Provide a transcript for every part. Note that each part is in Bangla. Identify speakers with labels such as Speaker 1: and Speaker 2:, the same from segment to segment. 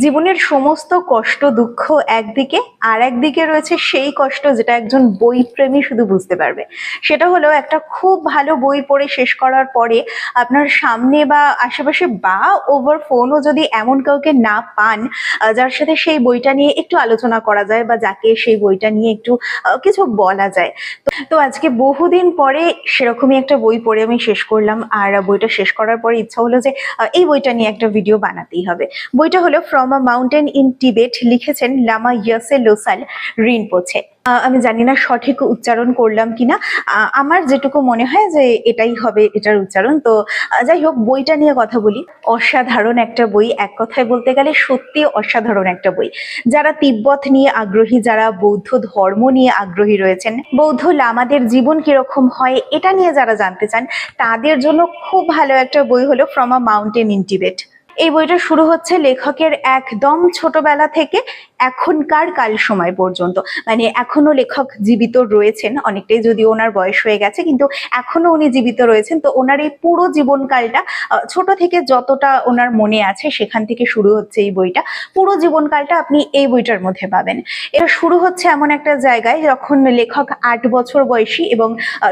Speaker 1: জীবনের সমস্ত কষ্ট দুঃখ একদিকে, আর একদিকে রয়েছে সেই কষ্ট যেটা একজন বই প্রেমী শুধু বুঝতে পারবে। সেটা হলো একটা খুব ভালো বই পড়ে শেষ করার পরে আপনার সামনে বা আশেপাশে বা ওভার ফোনও যদি এমন কাউকে না পান যার সাথে সেই বইটা নিয়ে একটু আলোচনা করা যায় বা যাকে সেই বইটা নিয়ে একটু কিছু বলা যায়। তো আজকে বহুদিন পরে সেরকমই একটা বই পড়ে আমি শেষ করলাম, আর বইটা শেষ করার পরে ইচ্ছা হলো যে এই বইটা নিয়ে একটা ভিডিও বানাতেই হবে। বইটা হলো from a mountain in Tibet, লিখেছেন লামা ইয়েসে লোসাল রিনপোছে। আমি জানি না সঠিক উচ্চারণ করলাম কিনা, আমার যেটুকু মনে হয় যে এটাই হবে এটার উচ্চারণ। তো যাই হোক, বইটা নিয়ে কথা বলি। অসাধারণ একটা বই, এক কথায় বলতে গেলে সত্যি অসাধারণ একটা বই। যারা তিব্বত নিয়ে আগ্রহী, যারা বৌদ্ধ ধর্ম নিয়ে আগ্রহী রয়েছেন, বৌদ্ধ লামাদের জীবন কিরকম হয় এটা নিয়ে যারা জানতে চান, তাদের জন্য খুব ভালো একটা বই হলো from a mountain in Tibet. এই বইটা শুরু হচ্ছে লেখকের একদম ছোটবেলা থেকে এখনকার কাল সময় পর্যন্ত, মানে এখনো লেখক জীবিত রয়েছেন অনেকটাই, যদিও ওনার বয়স হয়ে গেছে, কিন্তু এখনো উনি জীবিত রয়েছেন। তো ওনার এই পুরো জীবনকালটা, ছোট থেকে যতটা ওনার মনে আছে সেখান থেকে শুরু হচ্ছে এই বইটা। পুরো জীবনকালটা আপনি এই বইটার মধ্যে পাবেন। এটা শুরু হচ্ছে এমন একটা জায়গায় যখন লেখক 8 বছর বয়সী, এবং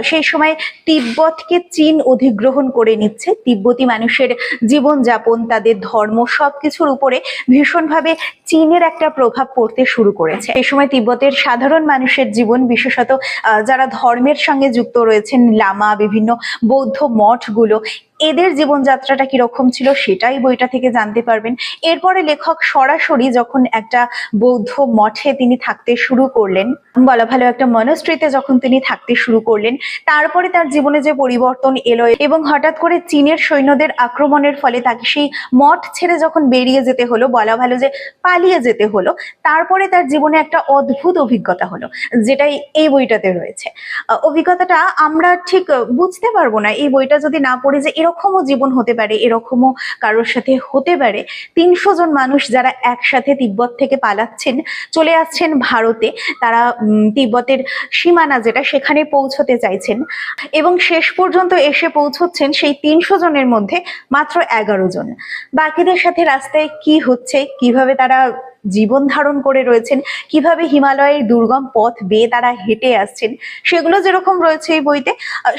Speaker 1: সেই সময় তিব্বতকে চীন অধিগ্রহণ করে নিচ্ছে। তিব্বতী মানুষের জীবনযাপন, তাদের ধর্ম, সবকিছুর উপরে ভীষণভাবে চীনের একটা প্রভাব পড়তে শুরু করেছে। এই সময় তিব্বতের সাধারণ মানুষের জীবন, বিশেষত যারা ধর্মের সঙ্গে যুক্ত রয়েছেন, লামা, বিভিন্ন বৌদ্ধ মঠগুলো, এদের জীবনযাত্রাটা কিরকম ছিল সেটাই বইটা থেকে জানতে পারবেন। এরপরে লেখক সরাসরি যখন একটা বৌদ্ধ মঠে তিনি থাকতে শুরু করলেন, বলা ভালো একটা মনস্ট্রিতে যখন তিনি থাকতে শুরু করলেন, তারপরে তার জীবনে যে পরিবর্তন এলো, এবং হঠাৎ করে চীনের সৈন্যদের আক্রমণের ফলে তাকে সেই মঠ ছেড়ে যখন বেরিয়ে যেতে হলো, বলা ভালো যে পালিয়ে যেতে হলো, তারপরে তার জীবনে একটা অদ্ভুত অভিজ্ঞতা হলো, যেটাই এই বইটাতে রয়েছে। অভিজ্ঞতাটা আমরা ঠিক বুঝতে পারবো না এই বইটা যদি না পড়ে, যে এরকমও জীবন হতে পারে, এরকমও কারোর সাথে হতে পারে। 300 জন মানুষ যারা একসাথে তিব্বত থেকে পালাচ্ছেন, চলে আসছেন ভারতে, তারা তিব্বতের সীমানা যেটা, সেখানে পৌঁছতে চাইছেন, এবং শেষ পর্যন্ত এসে পৌঁছচ্ছেন সেই 300 জনের মধ্যে মাত্র 11 জন। বাকিদের সাথে রাস্তায় কি হচ্ছে, কিভাবে তারা জীবন ধারণ করে রয়েছেন, কিভাবে হিমালয়ের দুর্গম পথ বেয়ে তারা হেঁটে আসছেন, সেগুলো যেরকম রয়েছে এই বইতে,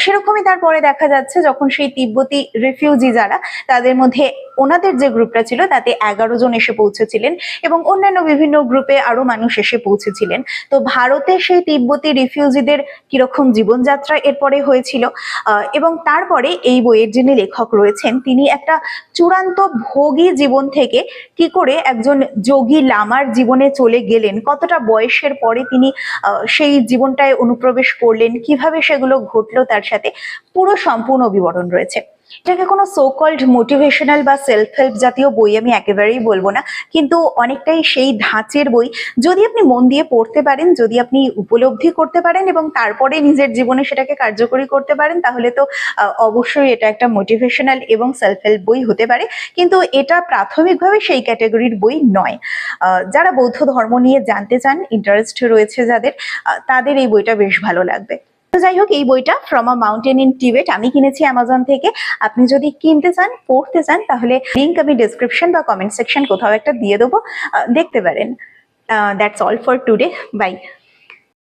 Speaker 1: সেরকমই তারপরে দেখা যাচ্ছে যখন সেই তিব্বতী রিফিউজি যারা, তাদের মধ্যে ওনাদের যে গ্রুপটা ছিল তাতে 11 জন এসে পৌঁছেছিলেন, এবং অন্যান্য বিভিন্ন গ্রুপে আরো মানুষ এসে পৌঁছেছিলেন। তো ভারতে সেই তিব্বতী রিফিউজিদের কিরকম জীবনযাত্রা এরপরে হয়েছিল, এবং তারপরে এই বইয়ের যিনি লেখক রয়েছেন, তিনি একটা চূড়ান্ত ভোগী জীবন থেকে কি করে একজন যোগী লামার জীবনে চলে গেলেন, কতটা বয়সের পরে তিনি সেই জীবনটায় অনুপ্রবেশ করলেন, কিভাবে সেগুলো ঘটলো তার সাথে, পুরো সম্পূর্ণ বিবরণ রয়েছে। এটাকে কোনো সো কল্ড মোটিভেশনাল বা সেলফ হেল্প জাতীয় বই আমি একেবারেই বলবো না, কিন্তু অনেকটাই সেই ধাঁচের বই। যদি আপনি মন দিয়ে পড়তে পারেন, যদি আপনি উপলব্ধি করতে পারেন এবং তারপরে নিজের জীবনে সেটাকে কার্যকরী করতে পারেন, তাহলে তো অবশ্যই এটা একটা মোটিভেশনাল এবং সেলফ হেল্প বই হতে পারে। কিন্তু এটা প্রাথমিকভাবে সেই ক্যাটাগরির বই নয়। যারা বৌদ্ধ ধর্ম নিয়ে জানতে চান, ইন্টারেস্ট রয়েছে যাদের, তাদের এই বইটা বেশ ভালো লাগবে। তো যাই হোক, এই বইটা from a mountain in Tibet আমি কিনেছি অ্যামাজন থেকে। আপনি যদি কিনতে চান, পড়তে চান, তাহলে লিঙ্ক আমি ডেসক্রিপশন বা কমেন্ট সেকশন কোথাও একটা দিয়ে দেবো, দেখতে পারেন। That's all for today, by.